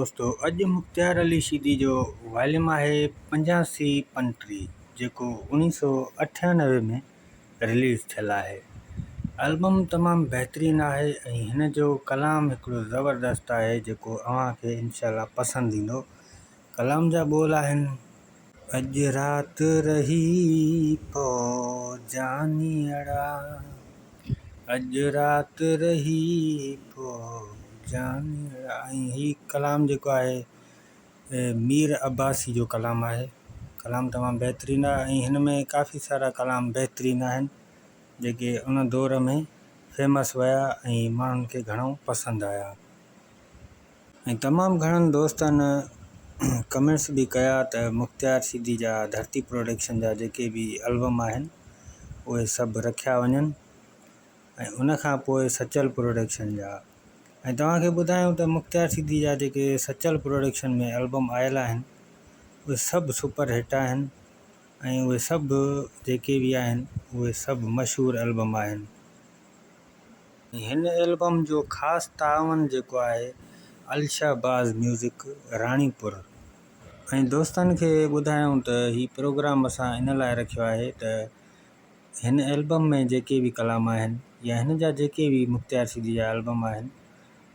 दोस्तों, अॼु मुख़्तियार अली शीदी जो वॉल्यूम आहे 85 पंटीह, जेको 1998 में रिलीज़ थियल आहे। एल्बम तमामु बहितरीनु आहे ऐं हिन जो कलाम हिकिड़ो ज़बरदस्त आहे जेको अव्हांखे इंशाअल्लाह पसंदि ईंदो। कलाम जा ॿोल आहिनि: अॼु राति रही पोइ जानियड़ा, अॼु राति रही पोइ जानियड़ा। ऐं हीउ कलाम जेको आहे मीर अब्बासी जो कलाम आहे। कलाम तमामु बहितरीनु आहे ऐं हिन में काफ़ी सारा कलाम बहितरीनु आहिनि जेके उन दौर में फेमस विया ऐं माण्हुनि खे घणो पसंदि आया। ऐं तमामु घणनि दोस्तनि कमेंट्स बि कया त मुख़्तियार शीदी जा धरती प्रोडक्शन जा जेके बि एल्बम आहिनि उहे सभु रखिया वञनि ऐं उनखां पोइ सचल प्रोडक्शन जा। ऐं तव्हांखे ॿुधायूं त मुख़्तियार शीदी जा जेके सचल प्रोडक्शन में एल्बम आयल आहिनि उहे सभु सुपर हिट आहिनि ऐं उहे सभु जेके बि आहिनि उहे सभु मशहूरु एल्बम आहिनि। हिन एल्बम जो ख़ासि तावन जेको आहे अलशाबाज़ म्यूज़िक राणीपुर। ऐं दोस्तनि खे ॿुधायूं त हीउ प्रोग्राम असां इन लाइ रखियो आहे त हिन एल्बम में जेके बि कलाम आहिनि या हिन जा जेके बि मुख़्तियार शीदी जा एल्बम आहिनि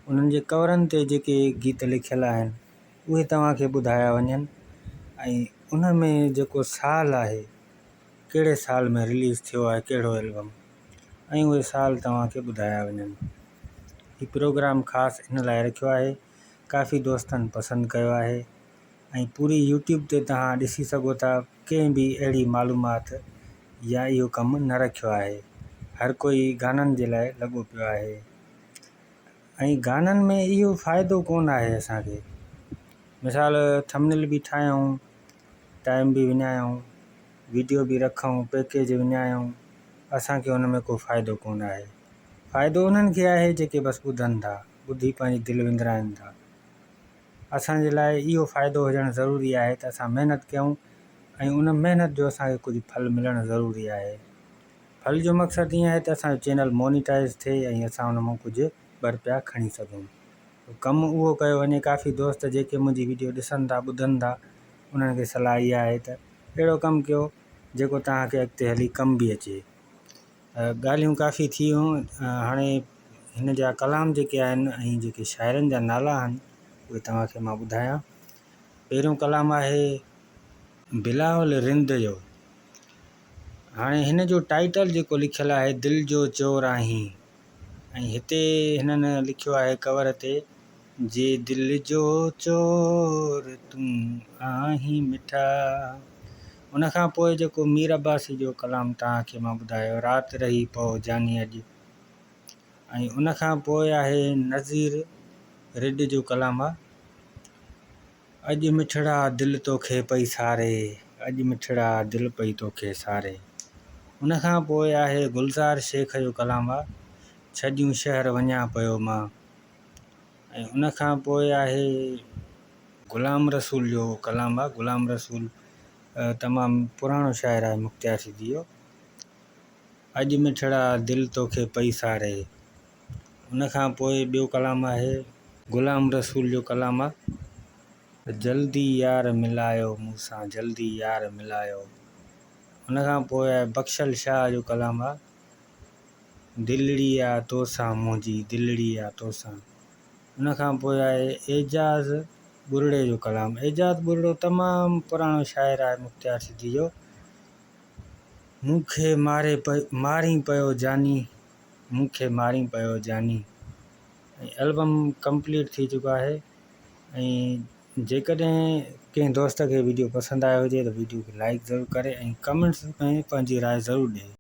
उन्हनि जे कवरनि ते जेके गीत लिखियल आहिनि उहे तव्हांखे ॿुधाया वञनि ऐं उन में जेको साल आहे कहिड़े साल में रिलीज़ थियो आहे कहिड़ो एल्बम ऐं उहे साल तव्हांखे ॿुधाया वञनि। हीउ प्रोग्राम ख़ासि इन लाइ रखियो आहे, काफ़ी दोस्तनि पसंदि कयो आहे ऐं पूरी यूट्यूब ते तव्हां ॾिसी सघो था। कंहिं बि अहिड़ी मालूमात या इहो कमु न रखियो आहे, हर कोई गाननि जे लाइ लॻो पियो आहे। ऐं गाननि में इहो फ़ाइदो कोन आहे असांखे, मिसाल थंबनेल बि ठाहियूं, टाइम बि विञायूं, वीडियो बि रखूं, पैकेज विञायूं, असांखे हुन में को फ़ाइदो कोन आहे। फ़ाइदो उन्हनि खे आहे जेके बसि ॿुधनि था, ॿुधी पंहिंजी दिलि विंदराइनि था। असांजे लाइ इहो फ़ाइदो हुजणु ज़रूरी आहे त असां महिनत कयूं ऐं उन महिनत जो असांखे कुझु फल मिलणु ज़रूरी आहे। फल जो मक़सदु ईअं आहे त असांजो चैनल मोनिटाइज़ थिए ऐं असां हुन मां कुझु ॿ रुपया खणी सघूं। कमु उहो कयो वञे। काफ़ी दोस्त जेके मुंहिंजी वीडियो ॾिसनि था, ॿुधनि था, उन्हनि खे सलाह इहा आहे त अहिड़ो कमु कयो जेको तव्हांखे अॻिते हली कमु बि अचे। ॻाल्हियूं काफ़ी थी वियूं, हाणे हिन जा कलाम जेके आहिनि ऐं जेके शाइरनि जा नाला आहिनि उहे तव्हांखे मां ॿुधायां। पहिरियों कलाम आहे बिलावल रिंद जो। हाणे हिन जो टाइटल जेको लिखियलु आहे दिलि जो चोर आहीं, ऐं हिते हिननि लिखियो आहे कवर ते, जे दिलि जो चोर तूं आहीं मिठा। उनखां पोइ जेको मीर अब्बासी जो कलाम तव्हांखे मां ॿुधायो, राति रही पोइ जानी अॼु। ऐं उनखां पोइ आहे नज़ीर रिड जो कलाम आहे, अॼु मिठड़ा दिलि तोखे पई सारे, अॼु मिठड़ा दिलि पई तोखे सारे। उनखां पोइ आहे गुलज़ार शेख जो कलाम आहे, छॾियूं शहर वञा पियो मां। ऐं उनखां पोइ आहे ग़ुलाम रसूल जो कलाम आहे। ग़ुलाम रसूल तमामु पुराणो शाइर आहे मुख़्तियार शीदी जो, अॼु मिठड़ा दिलि तोखे पई सारे। उनखां पोइ ॿियो कलाम आहे ग़ुलाम रसूल जो कलाम आहे, जल्दी यार मिलायो मूंसां, जल्दी यार मिलायो। उनखां पोइ आहे बख़्शल शाह जो कलाम आहे, दिलड़ी आहे तोसां मुंहिंजी, दिलड़ी आहे तोसां। उनखां पोइ आहे एजाज़ बुरड़े जो कलाम। एजाज़ बुरड़ो तमामु पुराणो शाइर आहे मुख़्तियार शीदी जो, मूंखे मारी पियो जानी, मूंखे मारी पियो जानी। ऐं एल्बम कंप्लीट थी चुको आहे। ऐं जेकॾहिं कंहिं दोस्त खे वीडियो पसंदि आयो हुजे त वीडियो खे लाइक ज़रूरु करे ऐं कमेंट्स में पंहिंजी राय ज़रूरु ॾिए।